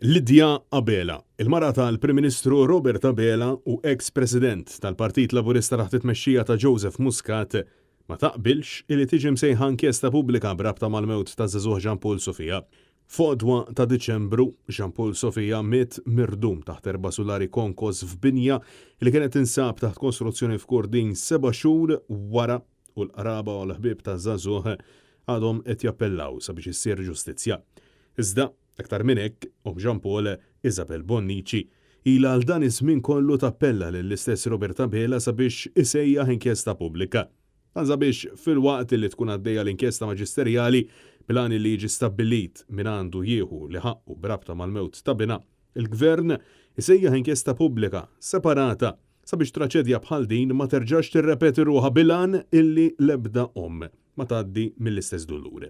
Lidja Abela, il-mara tal-Prim Ministru Robert Abela u ex-President tal-Partit Laburista taħt it-tmexxija ta' Joseph Muscat ma taqbilx li tiġi msejħa inkjesta pubblika brabta mal-mewt ta' żagħżugħ Jean Paul Sofia. F'għodwa ta' Diċembru, Jean Paul Sofia miet mirdum taħt 4 sulari konkos f'binja li kienet tinsab taħt kostruzzjoni f'Kurdin 7 xhur wara u l-qraba u l-ħbieb ta' żagħżugħ għadhom qed jappellaw sabiex issir ġustizzja. Iżda aktar minn hekk, Jean Paul Isabel Bonnici ilha għal dan iż-żmien kollu tappella lill-istess Robert Abela sabiex isejjaħ inkjesta pubblika. Sabiex fil-waqt li tkun għaddejja l-inkjesta maġisterjali bilan li jiġi stabbilit min għandu jieħu li ħaqqu brabta mal-mewt ta' Bina, il-Gvern isejjaħ inkjesta pubblika separata sabiex traċedja bħal din ma terġax tirrepeti ruħha bilan illi l-ebda ma tgħaddi mill-istess duluri.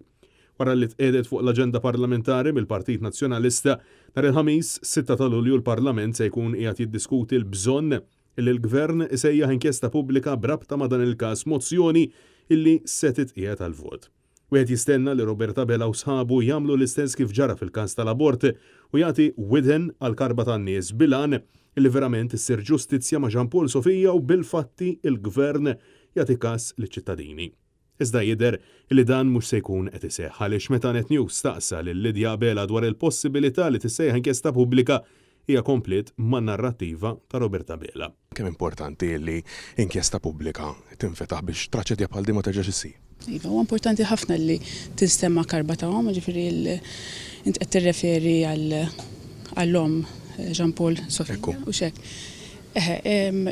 Wara li tqedet fuq l-aġenda parlamentari mill-Partit Nazzjonalista nhar il-ħamis 6 ta' Lulju l-Parlament se jkun qiegħed jiddiskuti l-bżonn illi l-Gvern isejjaħ inkjesta pubblika brabta ma' dan il-każ mozzjoni illi se titqiegħed għal-vot. Wieħed jistenna li Robert Abela u sħabu jagħmlu l-istess kif ġara fil-każ tal-abort u jagħti widhen għal karba tan-nies bilan illi verament issir ġustizzja ma' Jean Paul Sofia u bil-fatti il-Gvern jagħti każ liċ-ċittadini. Iżda jidher li dan mhux se jkun qed iseħħ għaliex meta Net News staqsa lil Lidja Abela dwar il-possibilità li tissejjaħ inkjesta pubblika hija komplet man-narrattiva ta' Robert Abela. Kemm importanti li inkjesta pubblika tinfetaħ biex traċedja bħal din ma terġax issir? Iva, huwa importanti ħafna li tistemma karba tagħhom, ġifieri int qed tirreferi għall-omm Jean Paul Sofia u xek.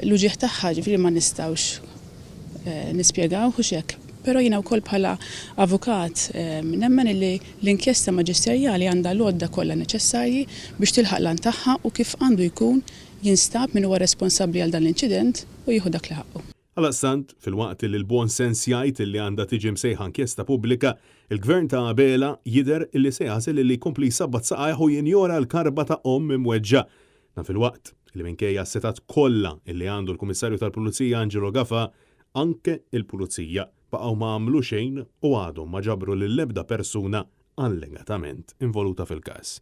L-uġieħ tagħha ġifieri ma nistgħux nispjegaw u xek. Però jiena wkoll bħala avukat nemmen li l-inkjesta maġisterjali għandha l-għodda kollha neċessarji biex tilħaq lan tagħha u kif għandu jkun jinstab min huwa responsabbli għal dan l-inċident u jieħu dak li ħaqqu. Għal-assant, fil-waqt li l-bon sens jgħid li għandha tiġi msejħa inkjesta pubblika, il-Gvern ta' Abela jidher li se jażel li jkompli jsabbat saqajh u jinjora l-karba ta' imweġġa. Fil-waqt li minkejja s-setat kollha li għandu l-Kummissarju tal-Pulizija Angelo Gaffa, anke il-Pulizija baqgħu ma għamlu xejn u għadhom ma ġabru lill-ebda persuna allegatament involuta fil-każ.